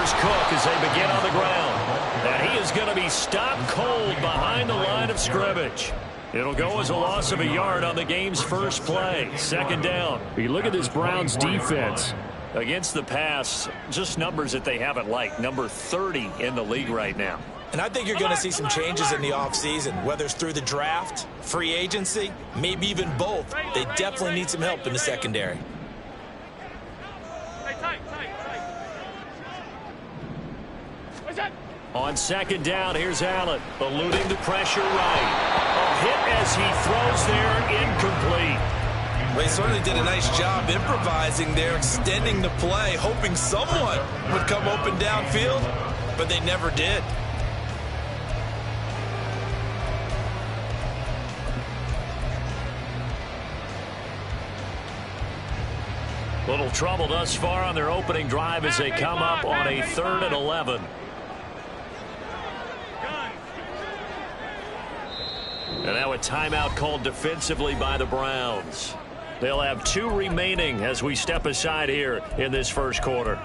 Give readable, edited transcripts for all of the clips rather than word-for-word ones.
Here's Cook as they begin on the ground. And he is going to be stopped cold behind the line of scrimmage. It'll go as a loss of a yard on the game's first play. Second down. You look at this Browns defense. Against the pass, just numbers that they haven't liked. Number 30 in the league right now. And I think you're going to see some changes in the offseason, whether it's through the draft, free agency, maybe even both. They definitely need some help in the secondary. On second down, here's Allen, eluding the pressure right. A hit as he throws there, incomplete. Well, he certainly did a nice job improvising there, extending the play, hoping someone would come open downfield, but they never did. Little trouble thus far on their opening drive as they come up on a 3rd and 11. And now a timeout called defensively by the Browns. They'll have 2 remaining as we step aside here in this first quarter.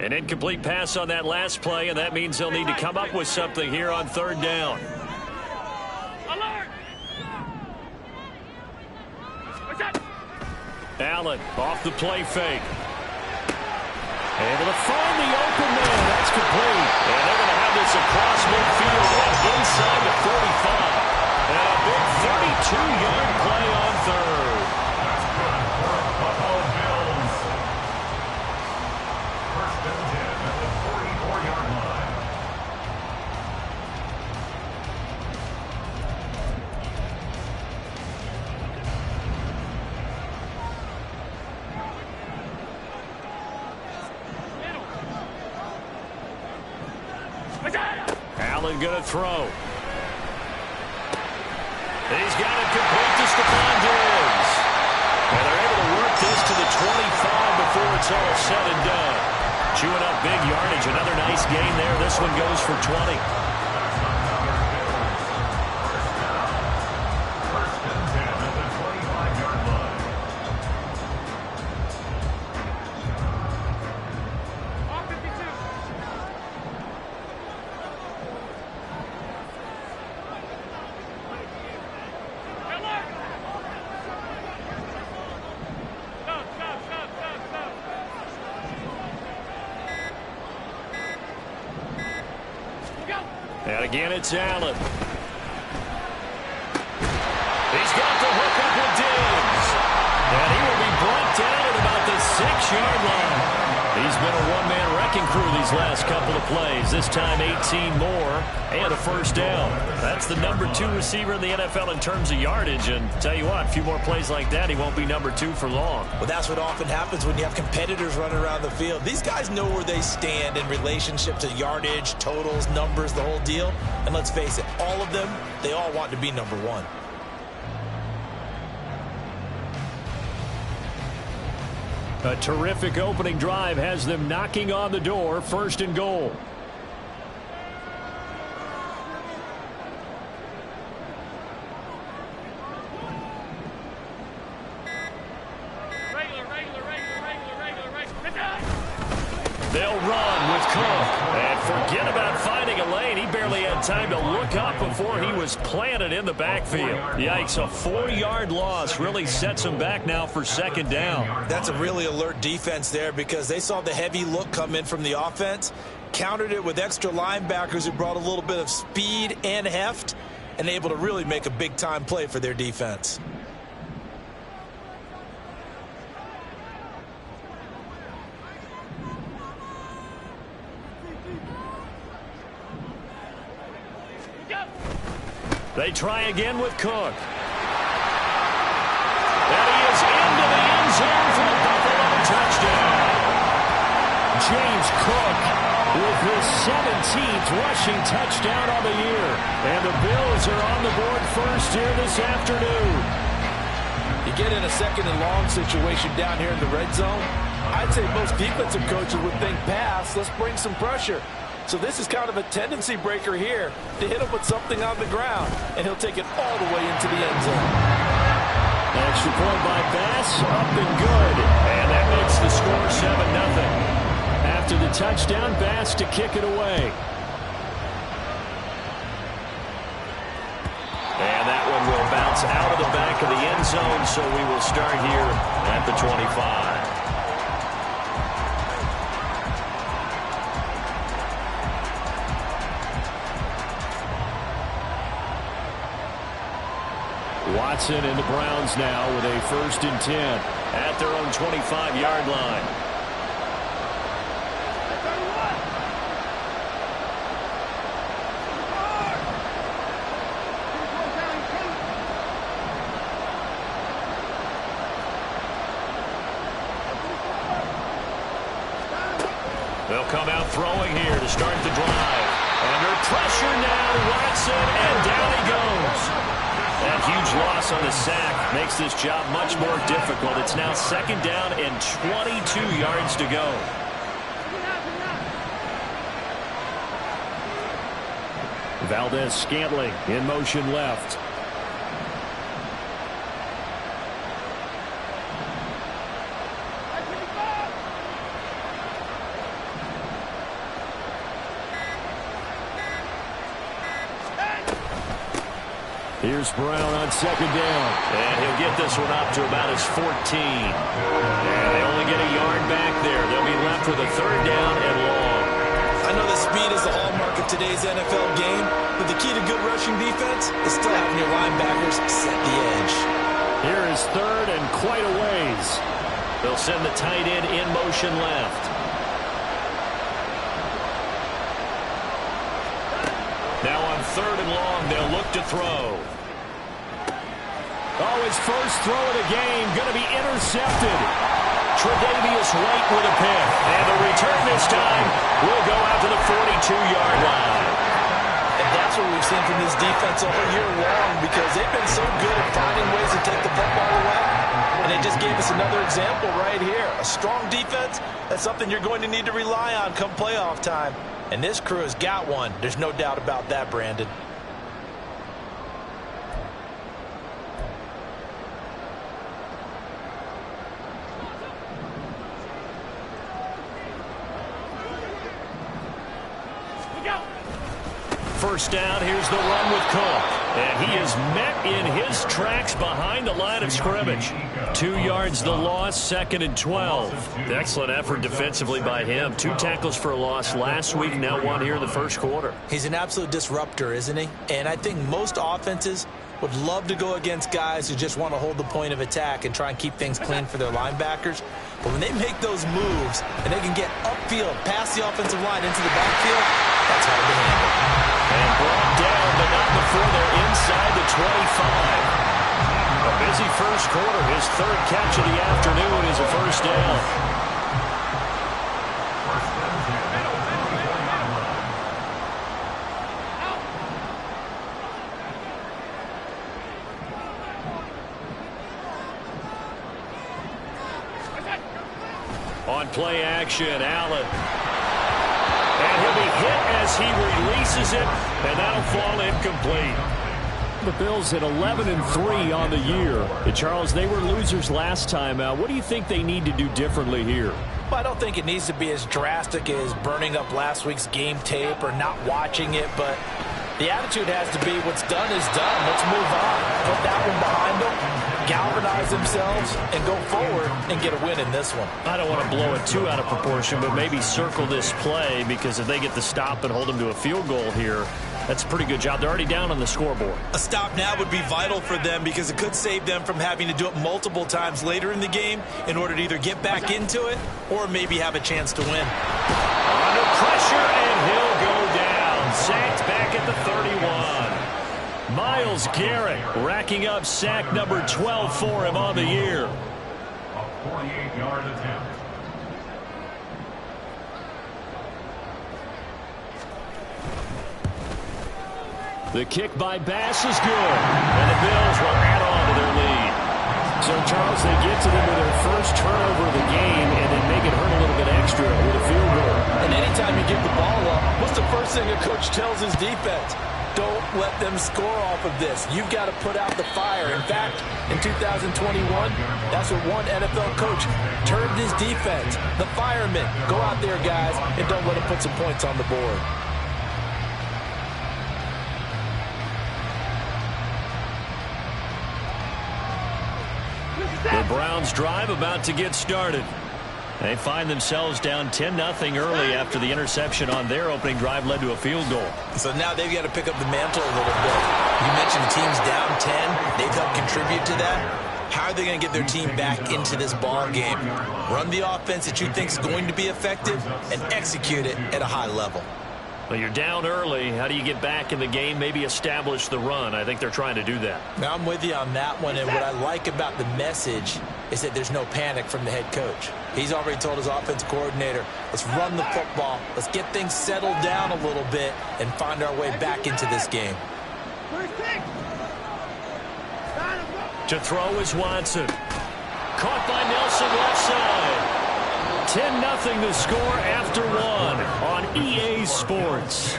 An incomplete pass on that last play, and that means they'll need to come up with something here on 3rd down. Allen off the play fake. Able to find the open man. That's complete. And they're going to have this across midfield and inside the 45. And a big 32-yard play on 3rd. First and 10 at the 44-yard line. Allen going to throw. He's got it complete to Stephon Diggs. And they're able to work this to the 25 before it's all said and done. Chewing up big yardage. Another nice gain there. This one goes for 20. First and 10 at the 25-yard line. And again, it's Allen. He's got the hook up with Diggs. And he will be brought down at about the 6-yard line. He's been a one-man wrecking crew these last couple of plays. This time 18 more and a first down. That's the number 2 receiver in the NFL in terms of yardage. And tell you what, a few more plays like that, he won't be number 2 for long. Well, that's what often happens when you have competitors running around the field. These guys know where they stand in relationship to yardage, totals, numbers, the whole deal. And let's face it, all of them, they all want to be number 1. A terrific opening drive has them knocking on the door, 1st and goal. They'll run with Cook. And forget about finding a lane. He barely had time to look up before he was planted in the backfield. Yikes, a 4-yard loss really sets him back now for 2nd down. That's a really alert defense there because they saw the heavy look come in from the offense, countered it with extra linebackers who brought a little bit of speed and heft, and able to really make a big-time play for their defense. They try again with Cook. And he is into the end zone for the Buffalo touchdown. James Cook with his 17th rushing touchdown on the year. And the Bills are on the board first here this afternoon. You get in a 2nd and long situation down here in the red zone, I'd say most defensive coaches would think pass, let's bring some pressure. So this is kind of a tendency breaker here to hit him with something on the ground, and he'll take it all the way into the end zone. Extra point by Bass, up and good. And that makes the score 7-0. After the touchdown, Bass to kick it away. And that one will bounce out of the back of the end zone, so we will start here at the 25. Watson and the Browns now with a 1st and 10 at their own 25-yard line. They'll come out throwing here to start the drive. Under pressure now, Watson, and down he goes. That huge loss on the sack makes this job much more difficult. It's now 2nd down and 22 yards to go. Valdez-Scantling in motion left. Here's Brown on 2nd down. And he'll get this one up to about his 14. And they only get a yard back there. They'll be left with a 3rd down and long. I know that speed is the hallmark of today's NFL game, but the key to good rushing defense is still having your linebackers set the edge. Here is 3rd and quite a ways. They'll send the tight end in motion left. Now on 3rd and long, they'll look to throw. Oh, his first throw of the game going to be intercepted. Tre'Davious White with a pick. And the return this time will go out to the 42-yard line. And that's what we've seen from this defense all year long, because they've been so good at finding ways to take the football away. And they just gave us another example right here. A strong defense, that's something you're going to need to rely on come playoff time. And this crew has got one. There's no doubt about that, Brandon. First down, here's the run with Cook. And he is met in his tracks behind the line of scrimmage. 2 yards the loss, 2nd and 12. Excellent effort defensively by him. 2 tackles for a loss last week, now 1 here in the first quarter. He's an absolute disruptor, isn't he? And I think most offenses would love to go against guys who just want to hold the point of attack and try and keep things clean for their linebackers. But when they make those moves and they can get upfield, past the offensive line into the backfield, that's hard to handle. And brought down, but not before they're inside the 25. A busy first quarter. His 3rd catch of the afternoon is a first down. On play action, Allen. And he'll be hit as he releases it, and that'll fall incomplete. The Bills at 11-3 on the year. And Charles, they were losers last time out. What do you think they need to do differently here? Well, I don't think it needs to be as drastic as burning up last week's game tape or not watching it, but the attitude has to be what's done is done. Let's move on. Put that one behind them, galvanize themselves, and go forward and get a win in this one. I don't want to blow it too out of proportion, but maybe circle this play, because if they get the stop and hold them to a field goal here, that's a pretty good job. They're already down on the scoreboard. A stop now would be vital for them, because it could save them from having to do it multiple times later in the game in order to either get back into it or maybe have a chance to win. Under pressure, and he'll go down. Sacked back at the 31. Myles Garrett racking up sack number 12 for him on the year. A 48-yard attempt. The kick by Bass is good, and the Bills will add on to their lead. So, Charles, they get to them with their first turnover of the game and then make it hurt a little bit extra with a field goal. And anytime you give the ball up, what's the first thing a coach tells his defense? Don't let them score off of this. You've got to put out the fire. In fact, in 2021, that's what one NFL coach termed his defense. The firemen. Go out there, guys, and don't let them put some points on the board. The Browns drive about to get started. They find themselves down 10-0 early after the interception on their opening drive led to a field goal. So now they've got to pick up the mantle a little bit. You mentioned the team's down 10. They've helped contribute to that. How are they going to get their team back into this ball game? Run the offense that you think is going to be effective and execute it at a high level. Well, you're down early. How do you get back in the game? Maybe establish the run. I think they're trying to do that. Now, I'm with you on that one, and what I like about the message is that there's no panic from the head coach. He's already told his offense coordinator, let's run the football, let's get things settled down a little bit and find our way back into this game. To throw is Watson. Caught by Nelson left side. 10-0 the score after one on EA Sports.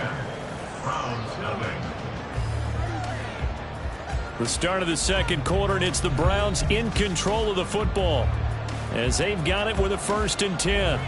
The start of the second quarter, and it's the Browns in control of the football as they've got it with a 1st and 10.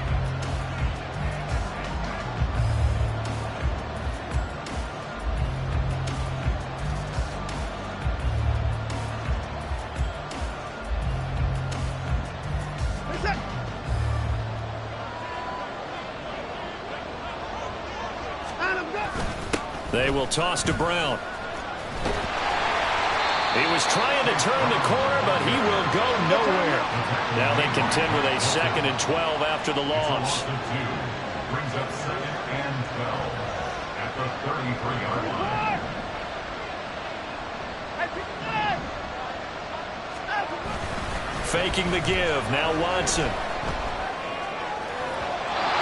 They will toss to Brown. He was trying to turn the corner, but he will go nowhere. Now they contend with a 2nd and 12 after the loss. Brings up 2nd and 12 at the 33-yard line. Faking the give. Now Watson.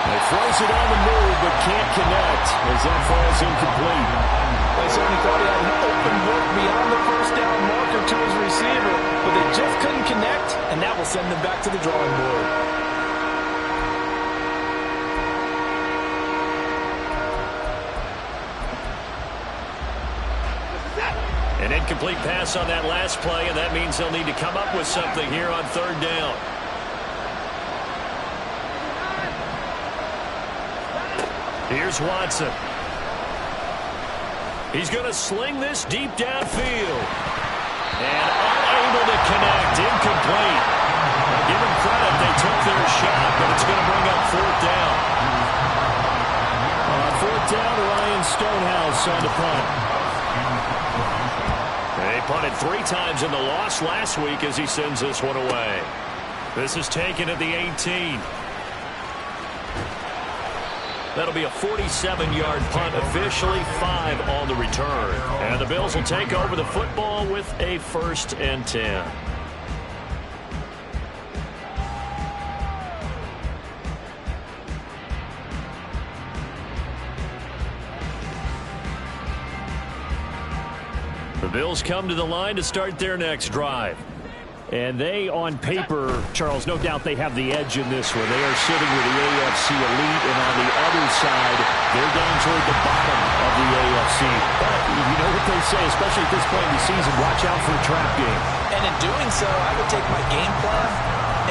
He throws it on the move, but can't connect as that falls incomplete. They certainly thought he had an open look beyond the first down marker to his receiver, but they just couldn't connect, and that will send them back to the drawing board. An incomplete pass on that last play, and that means they'll need to come up with something here on 3rd down. Here's Watson. He's going to sling this deep downfield. And unable to connect. Incomplete. Now give them credit. They took their shot, but it's going to bring up 4th down. 4th down, Ryan Stonehouse on the punt. They punted 3 times in the loss last week as he sends this one away. This is taken at the 18. That'll be a 47-yard punt, officially 5 on the return. And the Bills will take over the football with a 1st and 10. The Bills come to the line to start their next drive. And they, on paper, Charles, no doubt they have the edge in this one. They are sitting with the AFC elite, and on the other side, they're down toward the bottom of the AFC. But you know what they say, especially at this point in the season, watch out for a trap game. And in doing so, I would take my game plan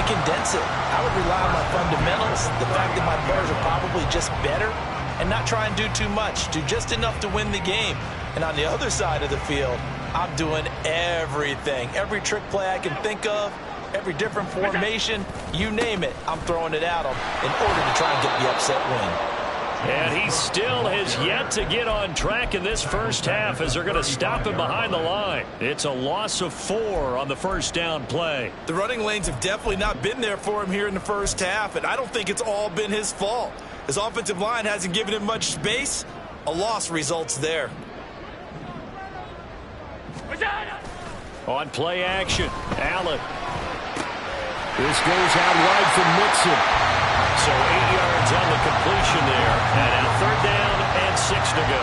and condense it. I would rely on my fundamentals, the fact that my players are probably just better, and not try and do too much, do just enough to win the game. And on the other side of the field, I'm doing everything. Every trick play I can think of, every different formation, you name it, I'm throwing it at them in order to try and get the upset win. And he still has yet to get on track in this first half as they're going to stop him behind the line. It's a loss of 4 on the 1st down play. The running lanes have definitely not been there for him here in the first half, and I don't think it's all been his fault. His offensive line hasn't given him much space. A loss results there. On play action, Allen. This goes out wide from Mixon. So 8 yards on the completion there. And now 3rd down and 6 to go.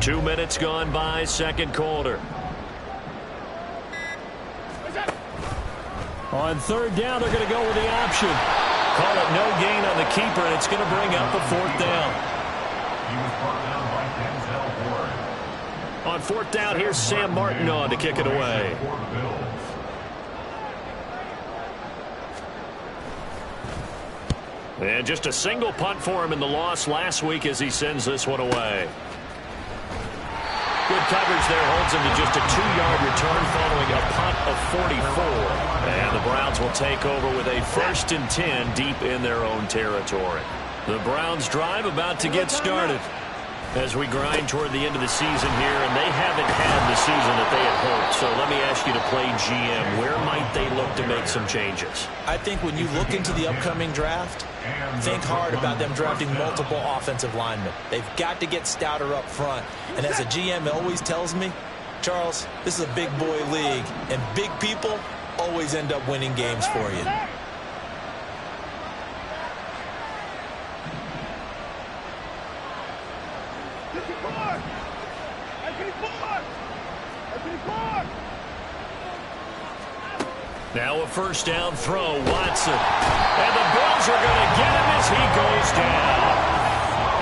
2 minutes gone by, second quarter. On third down, they're going to go with the option. Call it no gain on the keeper, and it's going to bring up the fourth down. He was brought down by Denzel Ward. On fourth down, here's Sam Martin on to kick it away. For the Bills. And just a single punt for him in the loss last week as he sends this one away. Good coverage there, holds him to just a 2-yard return following a punt of 44. And the Browns will take over with a 1st and 10 deep in their own territory. The Browns drive about to get started as we grind toward the end of the season here, and they haven't had the season that they had hoped. So let me ask you to play GM. Where might they look to make some changes? I think when you look into the upcoming draft, think hard about them drafting multiple offensive linemen. They've got to get stouter up front. And as a GM always tells me, Charles, this is a big boy league, and big people always end up winning games for you. Now a first down throw, Watson. And the Bills are going to get him as he goes down.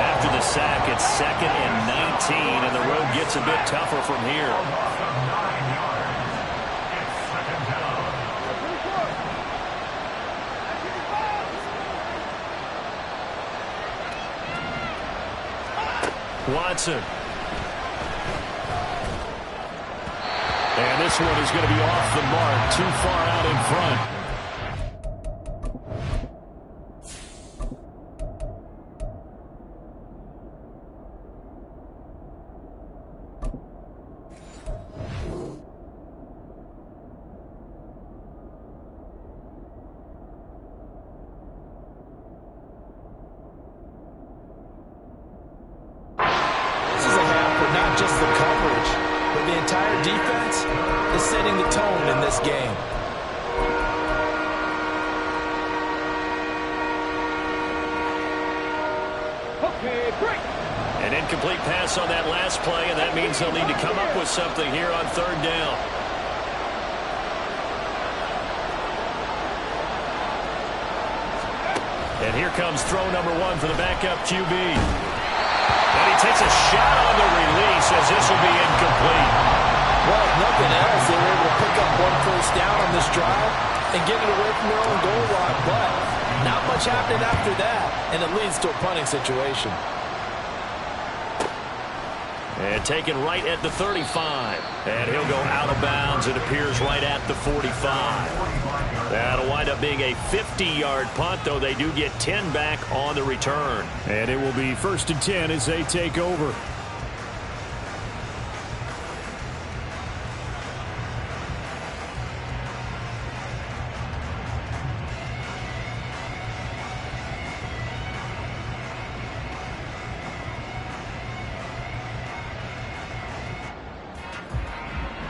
After the sack, it's 2nd and 19, and the road gets a bit tougher from here. Watson. And this one is going to be off the mark, too far out in front. This is a half where not just the coverage, but the entire defense is setting the tone in this game. Okay, great. An incomplete pass on that last play, and that means they'll need to come up with something here on third down. And here comes throw number 1 for the backup QB. And he takes a shot on the release as this will be incomplete. Well, if nothing else, they were able to pick up 1 first down on this drive and get it away from their own goal line, but not much happened after that, and it leads to a punting situation. And taken right at the 35. And he'll go out of bounds. It appears right at the 45. That'll wind up being a 50-yard punt, though they do get 10 back on the return. And it will be 1st and 10 as they take over.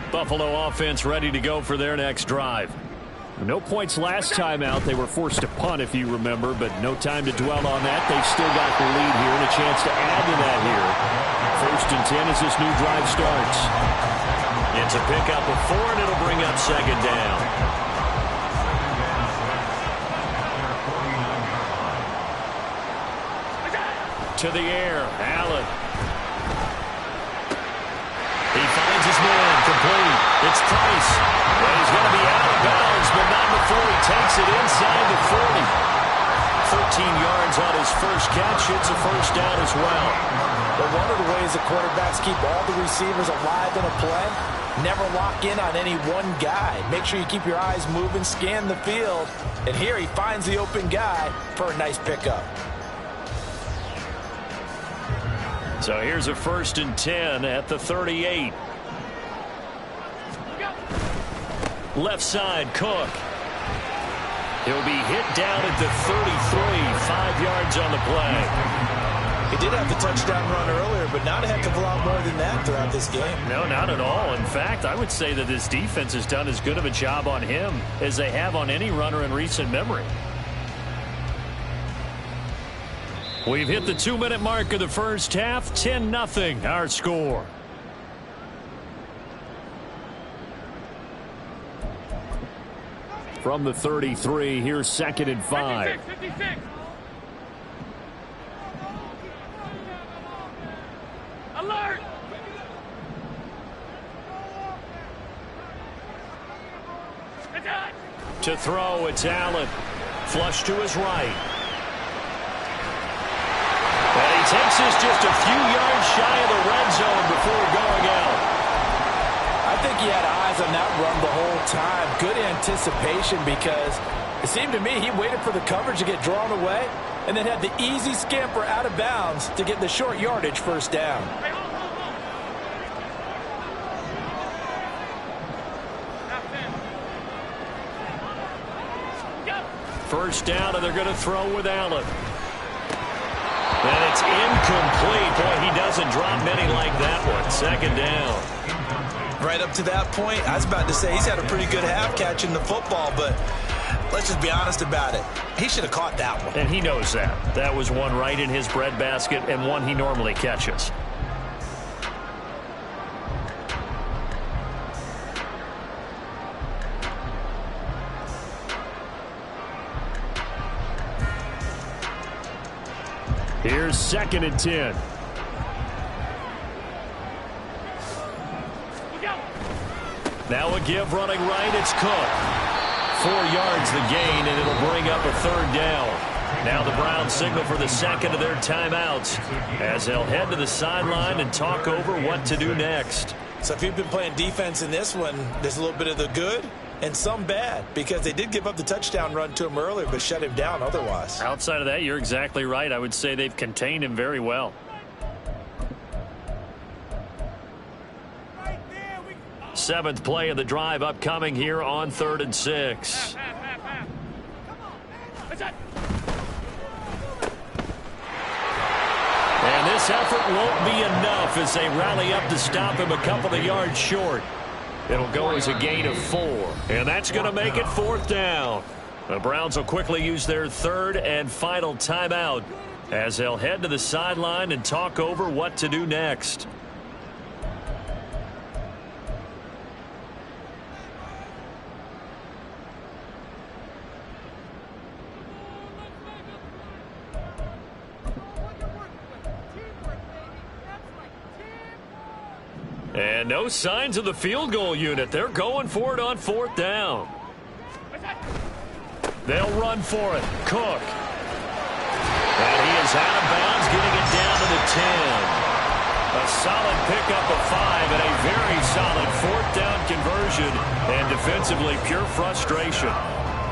Buffalo offense ready to go for their next drive. No points last time out. They were forced to punt, if you remember, but no time to dwell on that. They've still got the lead here and a chance to add to that here. 1st and 10 as this new drive starts. It's a pickup of 4, and it'll bring up 2nd down. To the air, Allen. He finds his man, complete. It's Price. Well, he's going to be out of bounds, but not before he takes it inside the 40. 13 yards on his first catch. It's a first down as well. But one of the ways the quarterbacks keep all the receivers alive in a play, never lock in on any one guy. Make sure you keep your eyes moving, scan the field. And here he finds the open guy for a nice pickup. So here's a 1st and 10 at the 38. Left side, Cook. He'll be hit down at the 33, 5 yards on the play. He did have the touchdown run earlier, but not a heck of a lot more than that throughout this game. No, not at all. In fact, I would say that this defense has done as good of a job on him as they have on any runner in recent memory. We've hit the 2-minute mark of the first half. 10-0 our score. From the 33, here's 2nd and 5. 56. Alert! To throw, it's Allen. Flush to his right. And he takes this just a few yards shy of the red zone before going out. I think he had eyes on that run the whole time. Good anticipation because it seemed to me he waited for the coverage to get drawn away and then had the easy scamper out of bounds to get the short yardage first down. First down, and they're going to throw with Allen. And it's incomplete. Boy, he doesn't drop many like that one. 2nd down. Right up to that point, I was about to say he's had a pretty good half catching the football, but let's just be honest about it. He should have caught that one. And he knows that. That was one right in his breadbasket and one he normally catches. Here's 2nd and 10. Now a give running right. It's Cook. 4 yards the gain, and it'll bring up a 3rd down. Now the Browns signal for the 2nd of their timeouts as they'll head to the sideline and talk over what to do next. So if you've been playing defense in this one, there's a little bit of the good and some bad because they did give up the touchdown run to him earlier but shut him down otherwise. Outside of that, you're exactly right. I would say they've contained him very well. Seventh play of the drive upcoming here on 3rd and 6. And this effort won't be enough as they rally up to stop him a couple of yards short. It'll go as a gain of 4, and that's going to make it 4th down. The Browns will quickly use their 3rd and final timeout as they'll head to the sideline and talk over what to do next. And no signs of the field goal unit. They're going for it on 4th down. They'll run for it. Cook. And he is out of bounds, getting it down to the 10. A solid pickup of 5 and a very solid 4th down conversion. And defensively, pure frustration.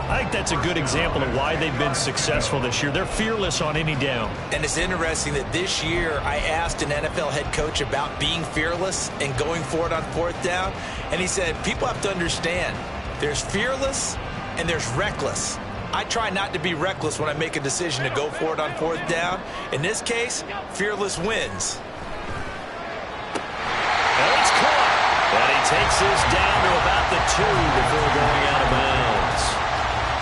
I think that's a good example of why they've been successful this year. They're fearless on any down. And it's interesting that this year I asked an NFL head coach about being fearless and going for it on 4th down. And he said, people have to understand, there's fearless and there's reckless. I try not to be reckless when I make a decision to go for it on 4th down. In this case, fearless wins. And it's caught. And he takes this down to about the 2 before going out of bounds.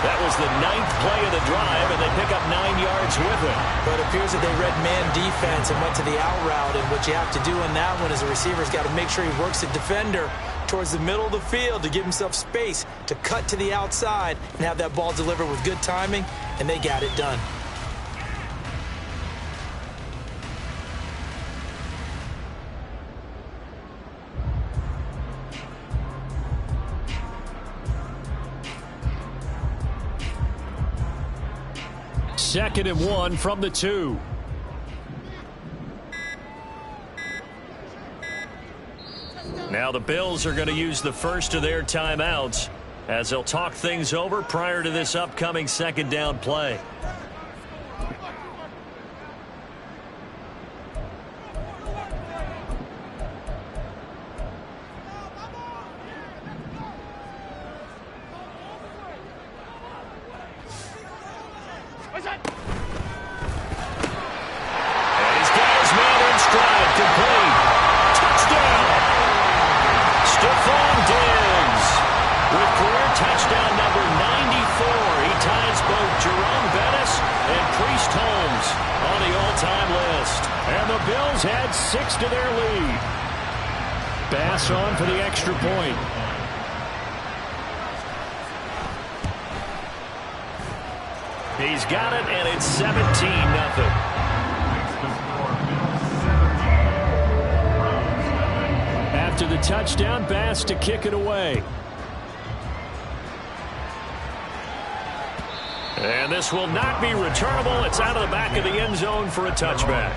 That was the 9th play of the drive, and they pick up 9 yards with it. But it appears that they read man defense and went to the out route, and what you have to do in that one is the receiver's got to make sure he works the defender towards the middle of the field to give himself space to cut to the outside and have that ball delivered with good timing, and they got it done. Second and 1 from the 2. Now the Bills are going to use the first of their timeouts as they'll talk things over prior to this upcoming 2nd down play. To their lead. Bass on for the extra point. He's got it, and it's 17-0. After the touchdown, Bass to kick it away. And this will not be returnable. It's out of the back of the end zone for a touchback.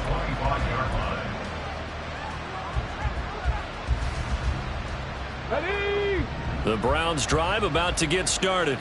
The Browns drive about to get started.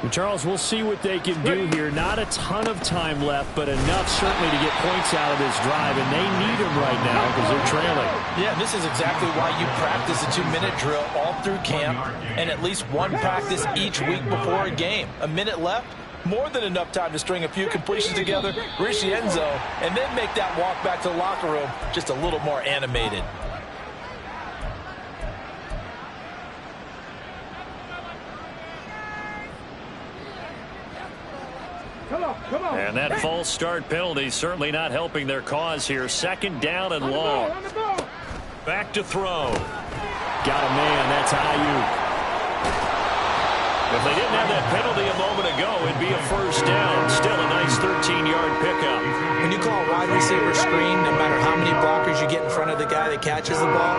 And Charles, we'll see what they can do here. Not a ton of time left, but enough certainly to get points out of this drive, and they need them right now because they're trailing. Yeah, this is exactly why you practice a 2-minute drill all through camp and at least one practice each week before a game. A minute left, more than enough time to string a few completions together, reach the end zone, and then make that walk back to the locker room just a little more animated. Come on. And that false start penalty certainly not helping their cause here. 2nd down and long. Back to throw. Got a man. That's Ayuk. If they didn't have that penalty a moment ago, it'd be a 1st down. Still a nice 13-yard pickup. When you call a wide receiver screen, no matter how many blockers you get in front of the guy that catches the ball,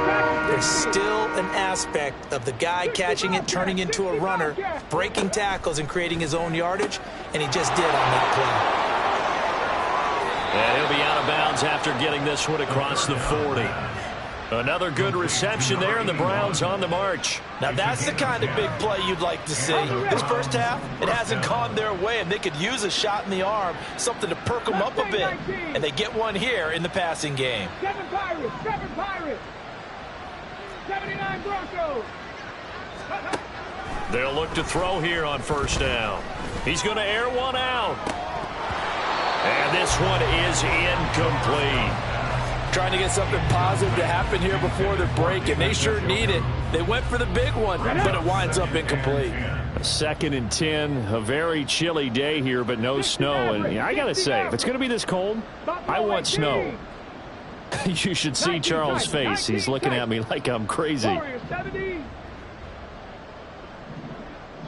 there's still an aspect of the guy catching it, turning into a runner, breaking tackles and creating his own yardage, and he just did on that play. And he'll be out of bounds after getting this one across the 40. Another good reception there, and the Browns on the march. Now that's the kind of big play you'd like to see. This first half, it hasn't gone their way, and they could use a shot in the arm, something to perk them up a bit. And they get one here in the passing game. 7 Pirates, 79 Broncos. They'll look to throw here on 1st down. He's going to air one out. And this one is incomplete. Trying to get something positive to happen here before the break, and they sure need it. They went for the big one, but it winds up incomplete. 2nd and 10, a very chilly day here, but no snow. And I got to say, if it's going to be this cold, I want snow. You should see Charles' face. He's looking at me like I'm crazy.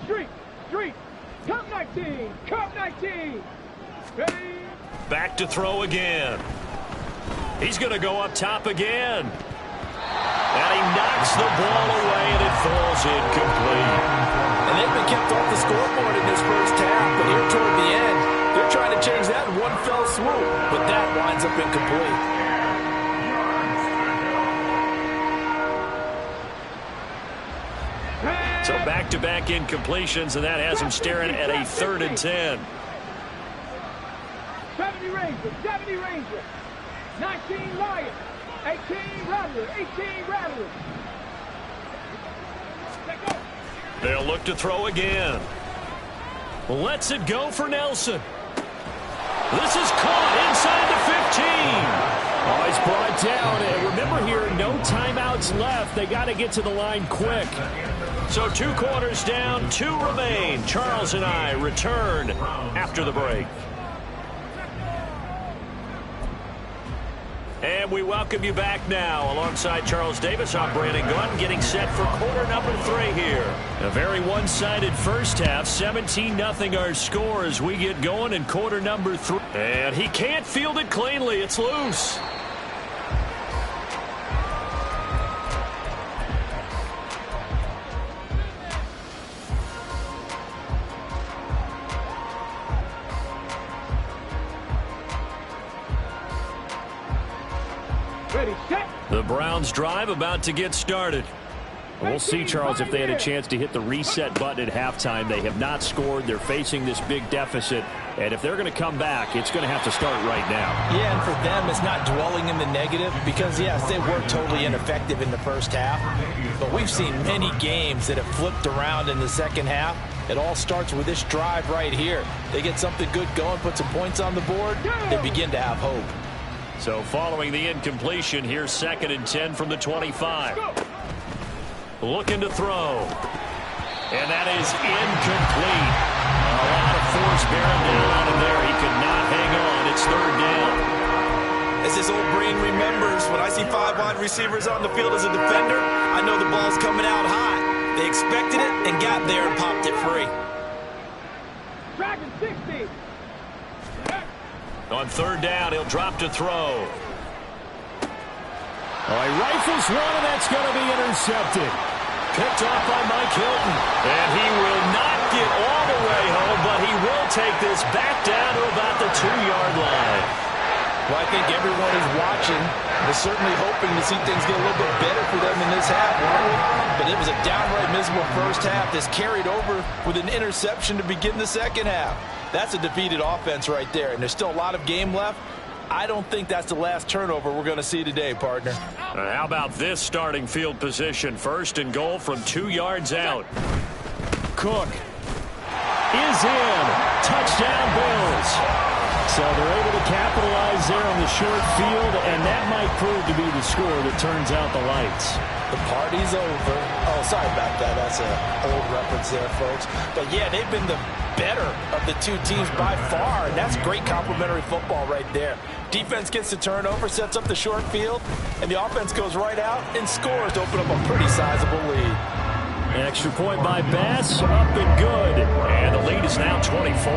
Street, Cup 19, Cup 19. Ready? Back to throw again. He's going to go up top again. And he knocks the ball away, and it falls incomplete. And they've been kept off the scoreboard in this first half, but here toward the end, they're trying to change that in one fell swoop, but that winds up incomplete. So back-to-back incompletions, and that has him staring at a 3rd and 10. 70 Rangers. 19 Lions, 18 Rattlers, 18 Rattlers. They'll look to throw again. Lets it go for Nelson. This is caught inside the 15. Oh, he's brought down. And remember here, no timeouts left. They got to get to the line quick. So 2 quarters down, 2 remain. Charles and I return after the break. And we welcome you back now. Alongside Charles Davis, I'm Brandon Gunn, getting set for quarter number 3 here. A very one-sided first half, 17-0 our score as we get going in quarter number 3. And he can't field it cleanly. It's loose. Ready, set. The Browns drive about to get started. We'll see, Charles, if they had a chance to hit the reset button at halftime. They have not scored. They're facing this big deficit. And if they're going to come back, it's going to have to start right now. Yeah, and for them, it's not dwelling in the negative because, yes, they were totally ineffective in the first half. But we've seen many games that have flipped around in the second half. It all starts with this drive right here. They get something good going, put some points on the board, they begin to have hope. So following the incompletion, here's 2nd and 10 from the 25. Looking to throw. And that is incomplete. A lot of force bearing down on him there. He could not hang on. It's 3rd down. As this old brain remembers, when I see 5 wide receivers on the field as a defender, I know the ball's coming out hot. They expected it and got there and popped it free. Second 60. On third down, he'll drop to throw. Oh, he rifles one, and that's going to be intercepted. Picked off by Mike Hilton. And he will not get all the way home, but he will take this back down to about the 2-yard line. Well, I think everyone who's watching is certainly hoping to see things get a little bit better for them in this half, weren't we? But it was a downright miserable first half. This carried over with an interception to begin the second half. That's a defeated offense right there, and there's still a lot of game left. I don't think that's the last turnover we're going to see today, partner. How about this starting field position? First and goal from 2 yards out. Cook is in. Touchdown, Bills. So they're able to capitalize there on the short field, and that might prove to be the score that turns out the lights. The party's over. Oh, sorry about that. That's an old reference there, folks. But, yeah, they've been the better of the two teams by far, and that's great complimentary football right there. Defense gets the turnover, sets up the short field, and the offense goes right out and scores to open up a pretty sizable lead. Extra point by Bass, up and good. And the lead is now 24.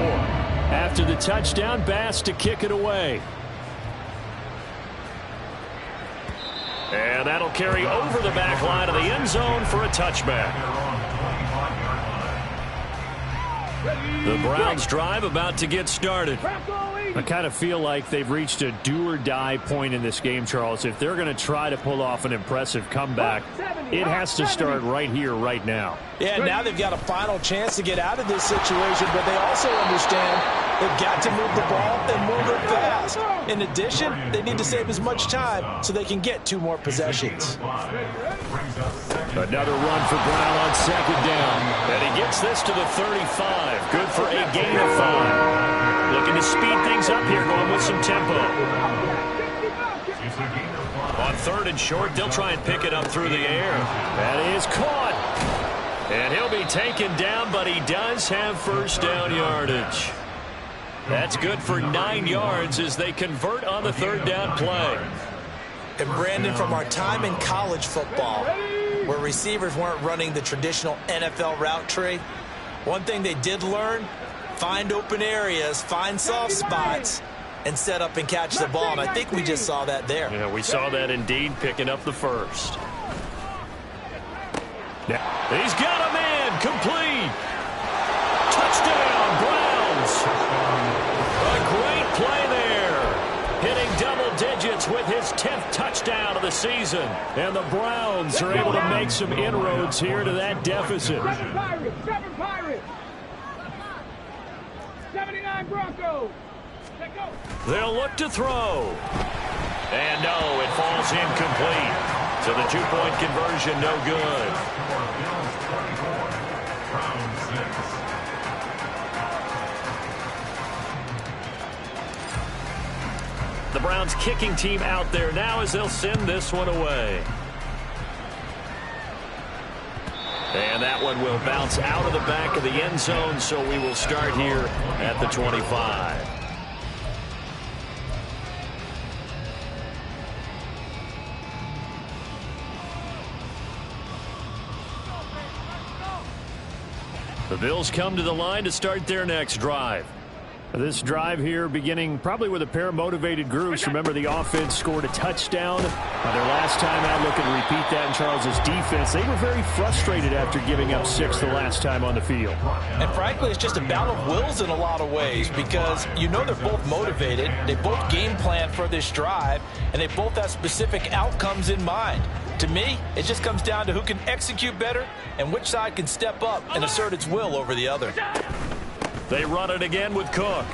After the touchdown, Bass to kick it away. And that'll carry over the back line of the end zone for a touchback. The Browns drive about to get started. I kind of feel like they've reached a do-or-die point in this game, Charles. If they're going to try to pull off an impressive comeback, it has to start right here, right now. Yeah, now they've got a final chance to get out of this situation, but they also understand they've got to move the ball and move it fast. In addition, they need to save as much time so they can get 2 more possessions. Another run for Brown on second down. And he gets this to the 35. Good for a gain of 5. Looking to speed things up here, going with some tempo. On third and short, they'll try and pick it up through the air. That is caught. And he'll be taken down, but he does have first down yardage. That's good for 9 yards as they convert on the third down play. And Brandon, from our time in college football, where receivers weren't running the traditional NFL route tree, one thing they did learn, find open areas, find soft spots, and set up and catch the ball. And I think we just saw that there. Yeah, we saw that indeed, picking up the first. Now, he's got a man, complete. Touchdown, Browns. A great play there. Hitting double digits with his 10th touchdown of the season. And the Browns are able to make some inroads here to that deficit. 7 Pirates. 79 Broncos. They'll look to throw. And no, it falls incomplete. So the 2-point conversion no good. The Browns kicking team out there now as they'll send this one away. And that one will bounce out of the back of the end zone, so we will start here at the 25. The Bills come to the line to start their next drive. This drive here beginning probably with a pair of motivated groups. Remember, the offense scored a touchdown. Their last time out, looking to repeat that in Charles's defense. They were very frustrated after giving up 6 the last time on the field. And frankly, it's just a battle of wills in a lot of ways because you know they're both motivated. They both game plan for this drive, and they both have specific outcomes in mind. To me, it just comes down to who can execute better and which side can step up and assert its will over the other. They run it again with Cook.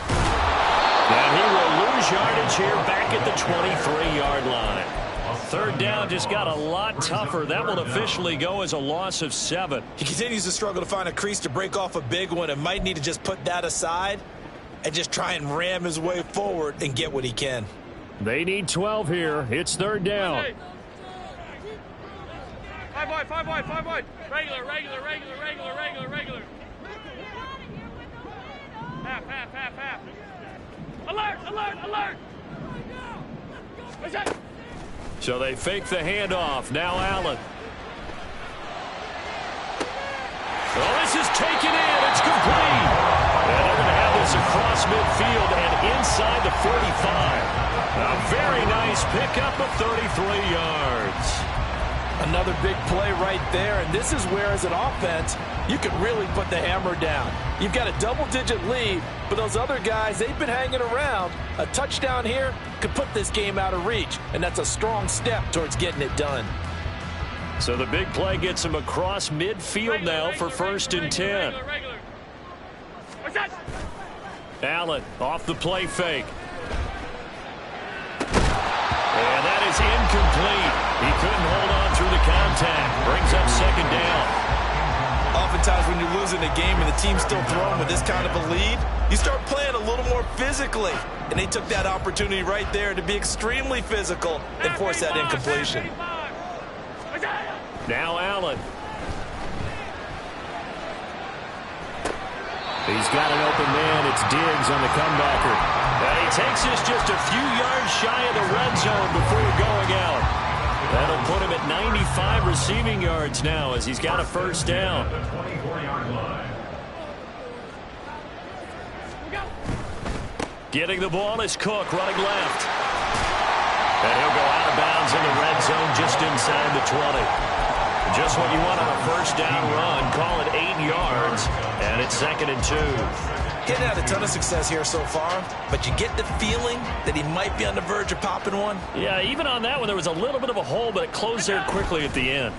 And he will lose yardage here back at the 23-yard line. Third down just got a lot tougher. That will officially go as a loss of 7. He continues to struggle to find a crease to break off a big one and might need to just put that aside and just try and ram his way forward and get what he can. They need 12 here. It's third down. 5 wide. Regular. Half. Alert! What's that? So they fake the handoff. Now Allen. Oh, this is taken in. It's complete. midfield and inside the 45. A very nice pickup of 33 yards. Another big play right there, and this is where, as an offense, you can really put the hammer down. You've got a double-digit lead, but those other guys, they've been hanging around. A touchdown here could put this game out of reach, and that's a strong step towards getting it done. So the big play gets him across midfield now for 1st and 10. What's that? Allen off the play fake. And that is incomplete. He couldn't hold on through the contact. Brings up 2nd down. Oftentimes when you're losing a game and the team's still throwing with this kind of a lead, you start playing a little more physically. And they took that opportunity right there to be extremely physical and force that incompletion. Now Allen. He's got an open man. It's Diggs on the comebacker. And he takes this just a few yards shy of the red zone before going out. That'll put him at 95 receiving yards now as he's got a 1st down. Getting the ball is Cook running left. And he'll go out of bounds in the red zone just inside the 20. Just what you want on a 1st down run. Call it 8 yards. And it's 2nd and 2. He hasn't had a ton of success here so far, but you get the feeling that he might be on the verge of popping one. Yeah, even on that one, there was a little bit of a hole, but it closed there quickly at the end.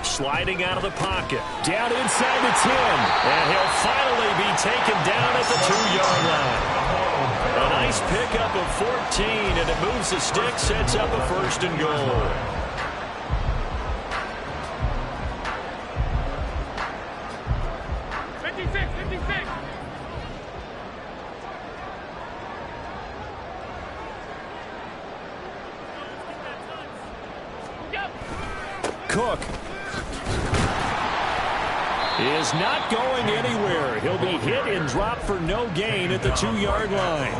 Sliding out of the pocket. Down inside the 10. And he'll finally be taken down at the 2-yard line. A nice pickup of 14, and it moves the stick, sets up a 1st and goal. Cook is not going anywhere. He'll be hit and dropped for no gain at the 2-yard line.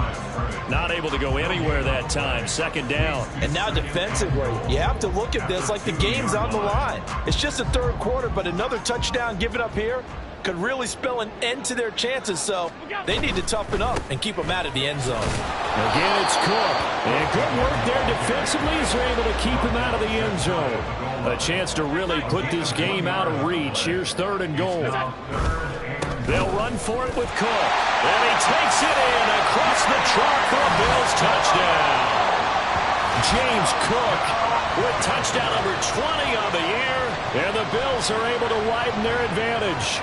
Not able to go anywhere that time. 2nd down. And now defensively, you have to look at this like the game's on the line. It's just the 3rd quarter, but another touchdown given up here could really spell an end to their chances, so they need to toughen up and keep them out of the end zone. Again, it's Cook. And good work there defensively as they're able to keep him out of the end zone. A chance to really put this game out of reach. Here's 3rd and goal. They'll run for it with Cook. And he takes it in across the truck for a Bills touchdown. James Cook with touchdown number 20 on the year. And the Bills are able to widen their advantage.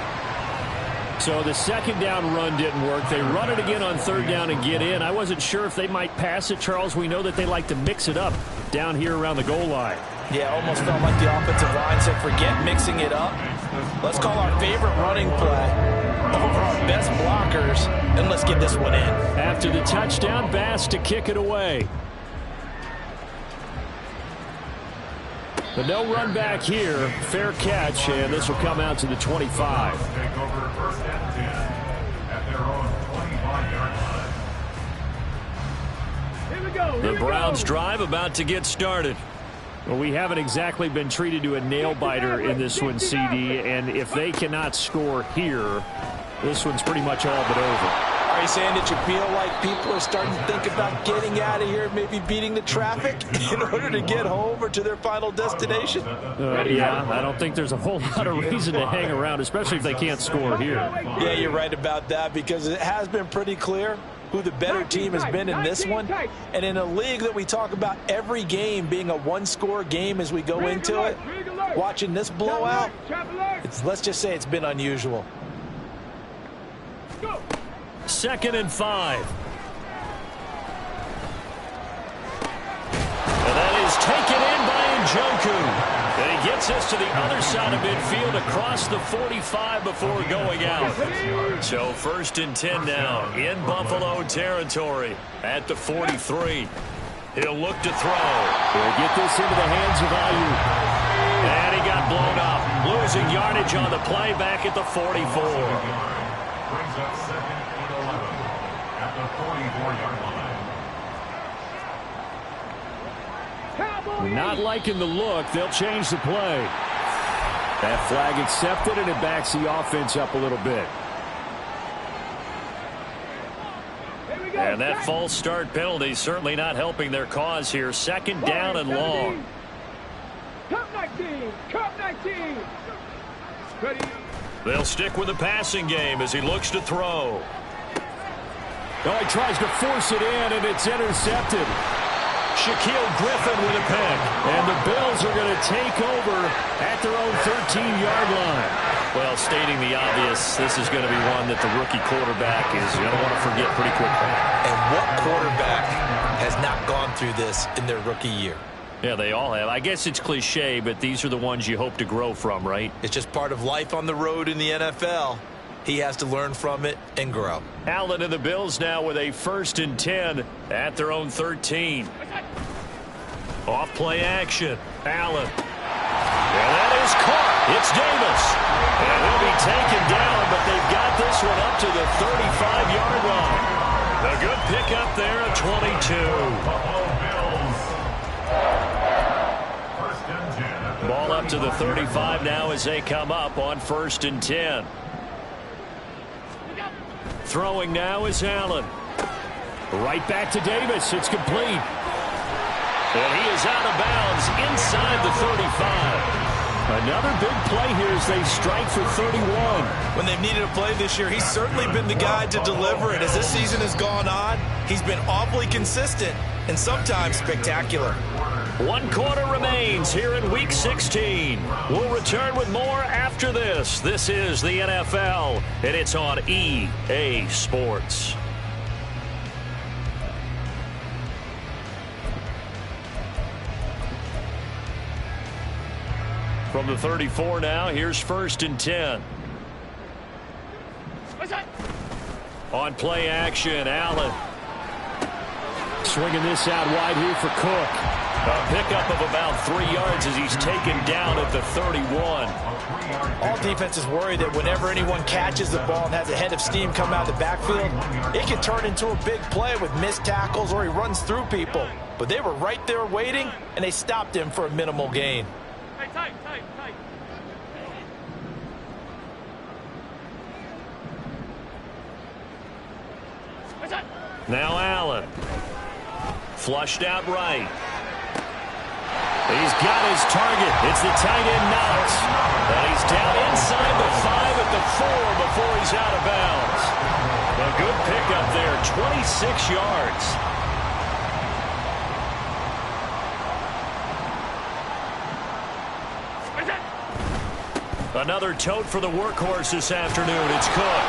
So the 2nd down run didn't work. They run it again on 3rd down and get in. I wasn't sure if they might pass it, Charles. We know that they like to mix it up down here around the goal line. Yeah, almost felt like the offensive line said, forget mixing it up. Let's call our favorite running play over our best blockers, and let's get this one in. After the touchdown, Bass to kick it away. The no run back here, fair catch, and this will come out to the 25. Take over 1st and 10 at their own 25-yard line. Here we go. Here The we Browns go. drive about to get started. Well, we haven't exactly been treated to a nail-biter in this one, CD, and if they cannot score here, this one's pretty much all but over. Are you saying that you feel like people are starting to think about getting out of here, maybe beating the traffic in order to get home or to their final destination? Yeah, I don't think there's a whole lot of reason to hang around, especially if they can't score here. Yeah, you're right about that, because it has been pretty clear who the better team has been in this one. And in a league that we talk about every game being a one-score game as we go into it, watching this blowout, let's just say it's been unusual. 2nd and 5. And that is taken in by Njoku. And he gets us to the other side of midfield across the 45 before going out. So 1st and 10 now in Buffalo territory at the 43. He'll look to throw. He'll get this into the hands of Ayuk. And he got blown up. Losing yardage on the play back at the 44. Brings up 2nd and 11 at the 44-yard line. Not liking the look. They'll change the play. That flag accepted, and it backs the offense up a little bit. And that false start penalty certainly not helping their cause here. Second down and long. Cup 19. Cup 19. Ready. They'll stick with the passing game as he looks to throw. Oh, he tries to force it in, and it's intercepted. Shaquille Griffin with a pick. And the Bills are going to take over at their own 13-yard line. Well, stating the obvious, this is going to be one that the rookie quarterback is going to want to forget pretty quickly. And what quarterback has not gone through this in their rookie year? Yeah, they all have. I guess it's cliche, but these are the ones you hope to grow from, right? It's just part of life on the road in the NFL. He has to learn from it and grow. Allen and the Bills now with a 1st and 10 at their own 13. Off play action. Allen. And that is caught. It's Davis. And he'll be taken down, but they've got this one up to the 35-yard line. A good pickup there at 22. Ball up to the 35 now as they come up on 1st and 10. Throwing now is Allen. Right back to Davis. It's complete. And he is out of bounds inside the 35. Another big play here as they strike for 31. When they've needed a play this year, he's certainly been the guy to deliver it. As this season has gone on, he's been awfully consistent and sometimes spectacular. 1 quarter remains here in Week 16. We'll return with more after this. This is the NFL, and it's on EA Sports. From the 34 now, here's 1st and 10. On play action, Allen. Swinging this out wide here for Cook. A pickup of about 3 yards as he's taken down at the 31. All defenses worry that whenever anyone catches the ball and has a head of steam come out of the backfield, it can turn into a big play with missed tackles or he runs through people. But they were right there waiting, and they stopped him for a minimal gain. Tight. Now Allen. Flushed out right. He's got his target. It's the tight end Knox. And he's down inside the 5 at the 4 before he's out of bounds. A good pickup there, 26 yards. Another tote for the workhorse this afternoon. It's Cook.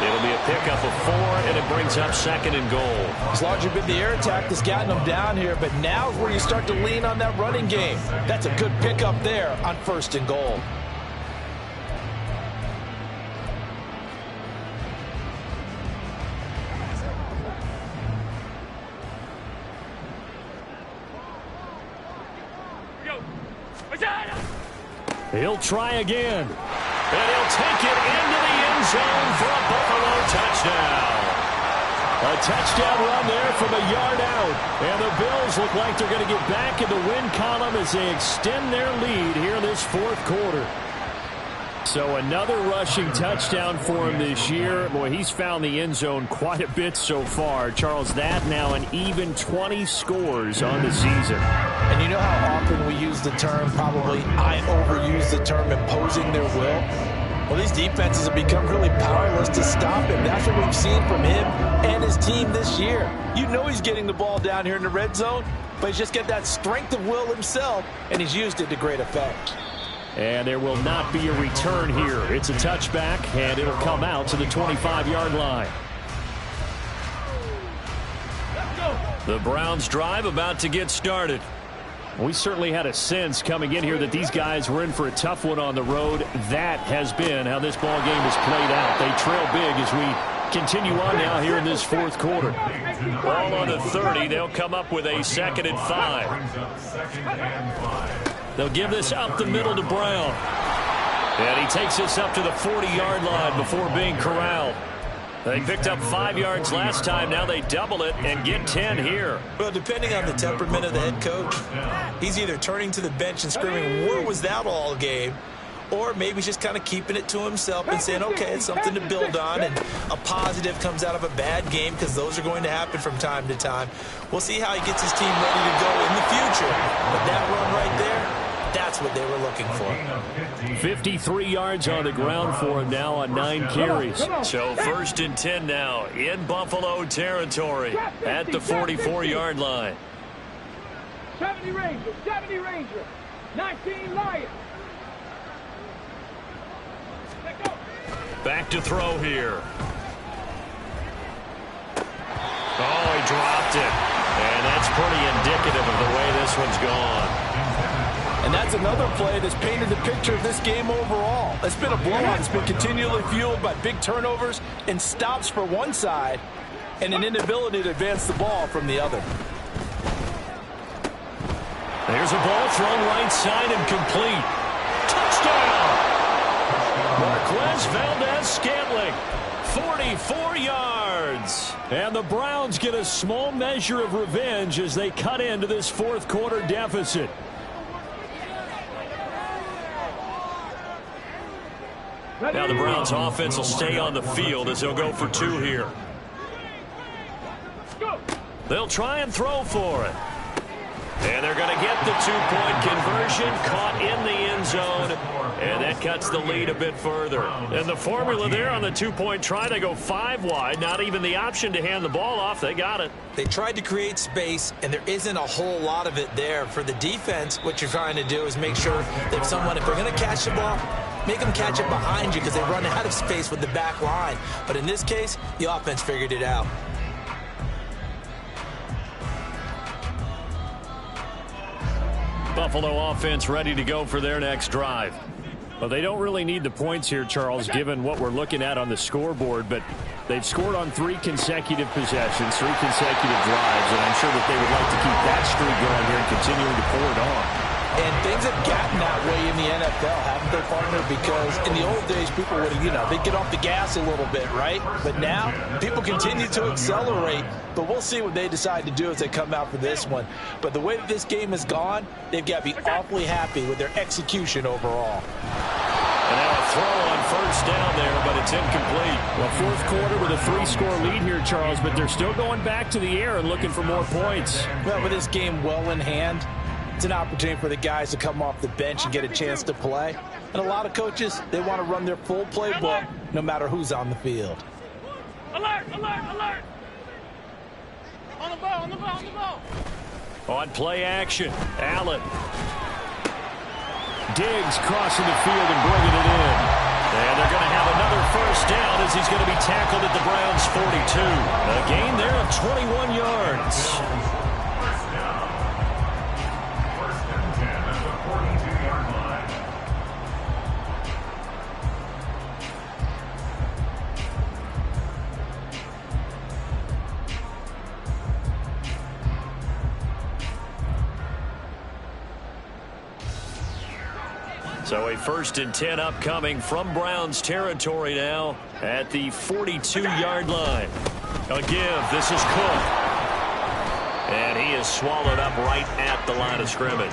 It'll be a pickup of 4, and it brings up 2nd and goal. It's largely been the air attack that's gotten them down here, but now is where you start to lean on that running game. That's a good pickup there on 1st and goal. He'll try again. And he'll take it into the end zone for a Buffalo touchdown. A touchdown run there from a yard out. And the Bills look like they're going to get back in the win column as they extend their lead here in this 4th quarter. So another rushing touchdown for him this year. Boy, he's found the end zone quite a bit so far. Charles, that now an even 20 scores on the season. And you know how often we use the term, probably I overuse the term imposing their will? Well, these defenses have become really powerless to stop him. That's what we've seen from him and his team this year. You know he's getting the ball down here in the red zone, but he's just got that strength of will himself, and he's used it to great effect. And there will not be a return here. It's a touchback, and it'll come out to the 25-yard line. The Browns drive about to get started. We certainly had a sense coming in here that these guys were in for a tough one on the road. That has been how this ball game has played out. They trail big as we continue on now here in this 4th quarter. Ball on the 30. They'll come up with a 2nd and 5. They'll give this up the middle to Brown. And he takes this up to the 40-yard line before being corralled. They picked up 5 yards last time. Now they double it and get 10 here. Well, depending on the temperament of the head coach, he's either turning to the bench and screaming, "Where was that all game?" or maybe he's just kind of keeping it to himself and saying, okay, it's something to build on, and a positive comes out of a bad game, because those are going to happen from time to time. We'll see how he gets his team ready to go in the future. But that run right there, that's what they were looking for. 53 yards on the ground for him now on 9 carries. So 1st and 10 now in Buffalo territory at the 44-yard line. 70 Ranger, 70 Ranger, 19 Lions. Back to throw here. Oh, he dropped it. And that's pretty indicative of the way this one's gone. And that's another play that's painted the picture of this game overall. It's been a blowout. It's been continually fueled by big turnovers and stops for one side and an inability to advance the ball from the other. There's a ball thrown right side and complete. Touchdown! Marquez Valdez-Scantling, 44 yards. And the Browns get a small measure of revenge as they cut into this 4th quarter deficit. Now the Browns offense will stay on the field as they'll go for 2 here. They'll try and throw for it. And they're going to get the 2-point conversion, caught in the end zone, and that cuts the lead a bit further. And the formula there on the 2-point try, to go 5 wide, not even the option to hand the ball off. They got it. They tried to create space, and there isn't a whole lot of it there. For the defense, what you're trying to do is make sure that someone, if they're going to catch the ball, make them catch it behind you, because they run out of space with the back line. But in this case, the offense figured it out. Buffalo offense ready to go for their next drive. Well, they don't really need the points here, Charles, given what we're looking at on the scoreboard, but they've scored on 3 consecutive possessions, 3 consecutive drives, and I'm sure that they would like to keep that streak going here and continuing to pour it on. And things have gotten that way in the NFL, haven't they, partner? Because in the old days, people would, they'd get off the gas a little bit, right? But now, people continue to accelerate, but we'll see what they decide to do as they come out for this one. But the way that this game has gone, they've got to be awfully happy with their execution overall. And now a throw on 1st down there, but it's incomplete. Well, 4th quarter with a 3-score lead here, Charles, but they're still going back to the air and looking for more points. Well, with this game well in hand, it's an opportunity for the guys to come off the bench and get a chance to play. And a lot of coaches, they want to run their full playbook no matter who's on the field. Alert, alert, alert. On the ball, on the ball, on the ball. On play action, Allen. Diggs crossing the field and bringing it in. And they're going to have another 1st down as he's going to be tackled at the Browns' 42. A gain there of 21 yards. So a 1st and 10 upcoming from Browns territory now at the 42-yard line. A give. This is Cook. And he is swallowed up right at the line of scrimmage.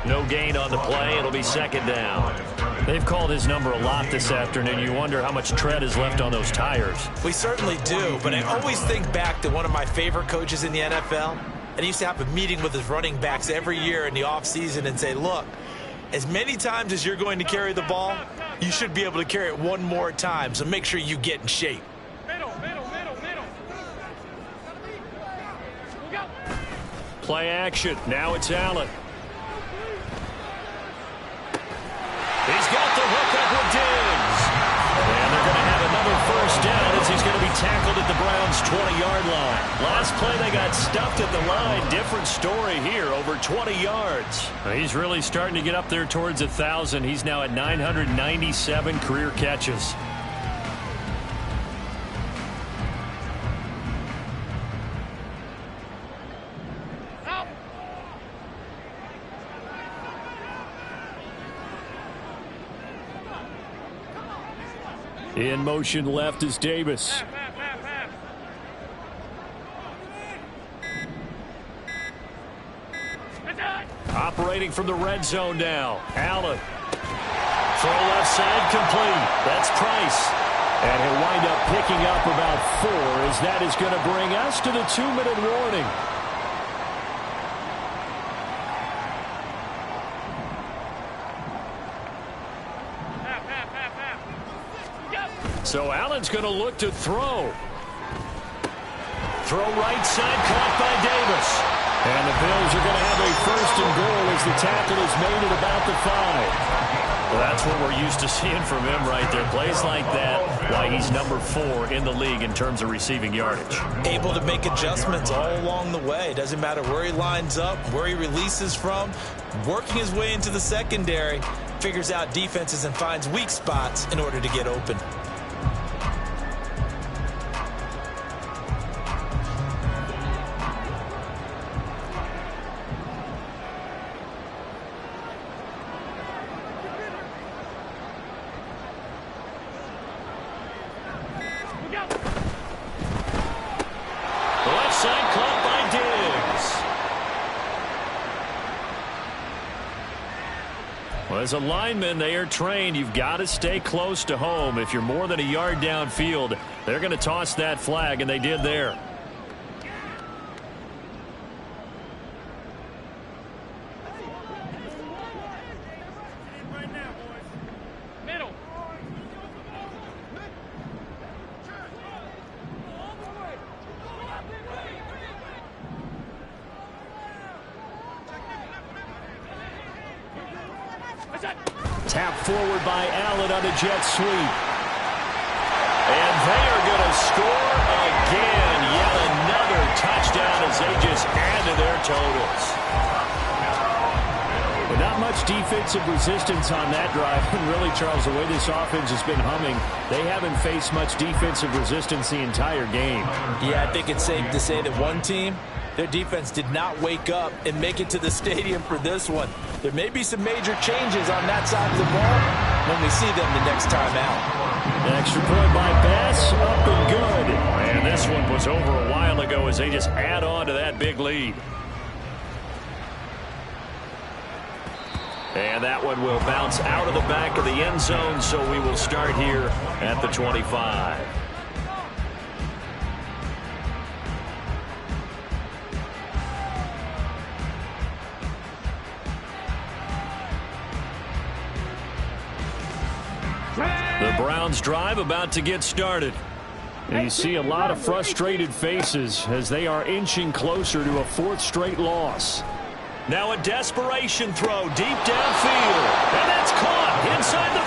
No gain on the play. It'll be 2nd down. They've called his number a lot this afternoon. You wonder how much tread is left on those tires. We certainly do, but I always think back to one of my favorite coaches in the NFL. And he used to have a meeting with his running backs every year in the offseason and say, look, as many times as you're going to carry the ball, you should be able to carry it one more time, so make sure you get in shape. Middle. Play action. Now it's Allen. He's got the hook up with Diggs. And they're going to have another 1st down as he's going to be tackled at the Browns' 20-yard line. Last play, they got stuffed at the line. Different story here, over 20 yards. He's really starting to get up there towards 1,000. He's now at 997 career catches. In motion left is Davis. Operating from the red zone now. Allen. Throw left side complete. That's Price. And he'll wind up picking up about 4 as that is going to bring us to the 2-minute warning. So Allen's going to look to throw. Throw right side, caught by Davis. And the Bills are going to have a 1st and goal as the tackle is made at about the 5. Well, that's what we're used to seeing from him right there. Plays like that, why he's number 4 in the league in terms of receiving yardage. Able to make adjustments all along the way. Doesn't matter where he lines up, where he releases from. Working his way into the secondary, figures out defenses and finds weak spots in order to get open. As a lineman, they are trained. You've got to stay close to home. If you're more than a yard downfield, they're going to toss that flag, and they did there. Tap forward by Allen on a jet sweep. And they are going to score again. Yet another touchdown as they just add to their totals. But not much defensive resistance on that drive. And really, Charles, the way this offense has been humming, they haven't faced much defensive resistance the entire game. Yeah, I think it's safe to say that one team, their defense did not wake up and make it to the stadium for this one. There may be some major changes on that side of the ball when we see them the next time out. An extra point by Bass, up and good. And this one was over a while ago as they just add on to that big lead. And that one will bounce out of the back of the end zone, so we will start here at the 25. The Browns drive about to get started. And you see a lot of frustrated faces as they are inching closer to a 4th straight loss. Now a desperation throw deep downfield. And that's caught inside the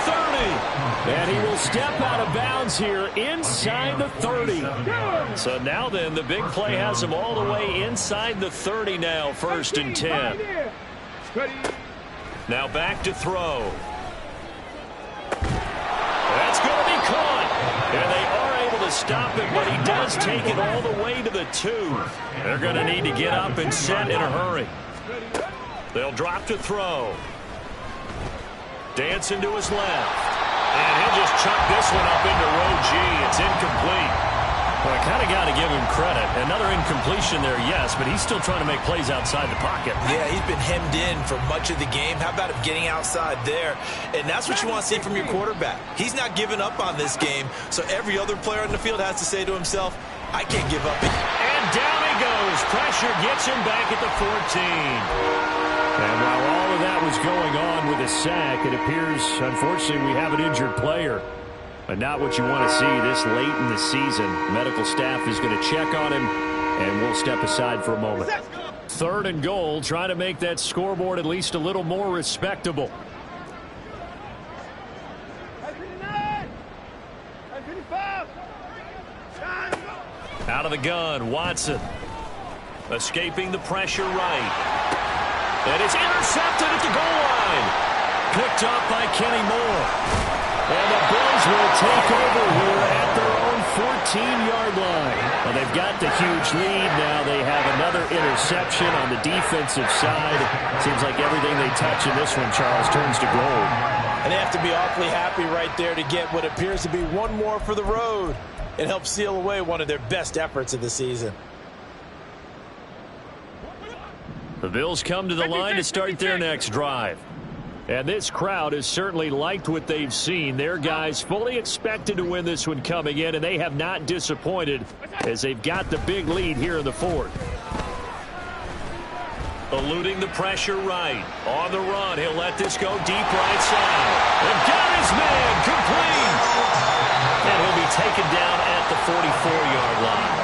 30. And he will step out of bounds here inside the 30. So now then, the big play has him all the way inside the 30 now, 1st and 10. Now back to throw. That's going to be caught. And they are able to stop him, but he does take it all the way to the 2. They're going to need to get up and set in a hurry. They'll drop to throw. Dancing to his left. And he'll just chuck this one up into row G. It's incomplete. Well, I kind of got to give him credit. Another incompletion there, yes, but he's still trying to make plays outside the pocket. Yeah, he's been hemmed in for much of the game. How about him getting outside there? And that's what you want to see from your quarterback. He's not giving up on this game, so every other player on the field has to say to himself, I can't give up. And down he goes. Pressure gets him back at the 14. And while all of that was going on with a sack, it appears, unfortunately, we have an injured player. But not what you want to see this late in the season. Medical staff is going to check on him, and we'll step aside for a moment. 3rd and goal, trying to make that scoreboard at least a little more respectable. Out of the gun, Watson. Escaping the pressure right. And it's intercepted at the goal line. Picked up by Kenny Moore. And the Bills will take over here at their own 14-yard line. Well, they've got the huge lead. Now they have another interception on the defensive side. Seems like everything they touch in this one, Charles, turns to gold. And they have to be awfully happy right there to get what appears to be one more for the road. It helps seal away one of their best efforts of the season. The Bills come to the line to start their next drive. And this crowd has certainly liked what they've seen. Their guys fully expected to win this one coming in, and they have not disappointed as they've got the big lead here in the fourth. Eluding the pressure right. On the run, he'll let this go deep right side. And got his man complete. And he'll be taken down at the 44-yard line.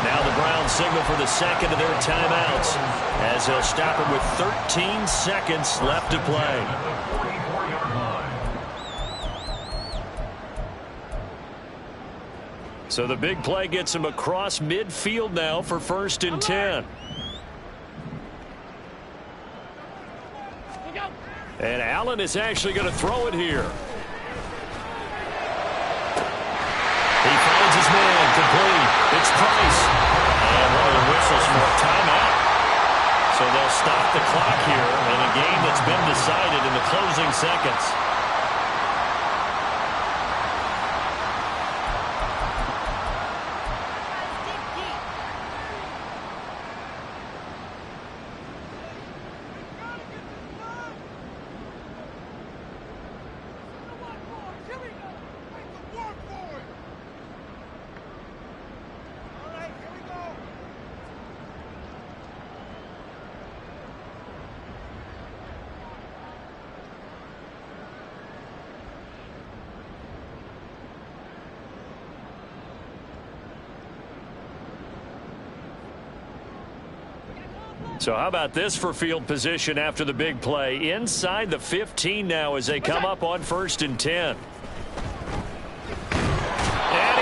Now the Browns signal for the second of their timeouts as they'll stop it with 13 seconds left to play. So the big play gets him across midfield now for 1st and 10. And Allen is actually going to throw it here. He finds his man complete. It's Price. And one of the whistles for a timeout. So they'll stop the clock here in a game that's been decided in the closing seconds. So how about this for field position after the big play? Inside the 15 now as they come up on 1st and 10. And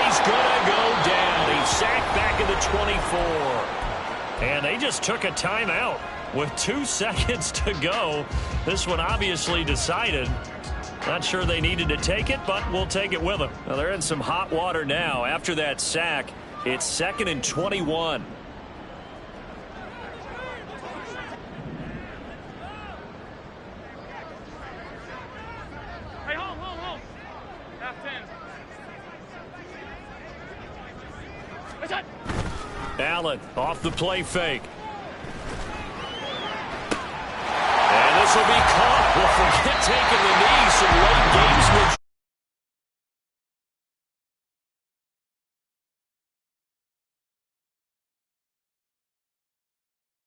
he's going to go down. He's sacked back at the 24. And they just took a timeout with 2 seconds to go. This one obviously decided. Not sure they needed to take it, but we'll take it with them. Well, they're in some hot water now. After that sack, it's 2nd and 21. Allen off the play fake. And this will be caught. Well, forget taking the knee. Some late game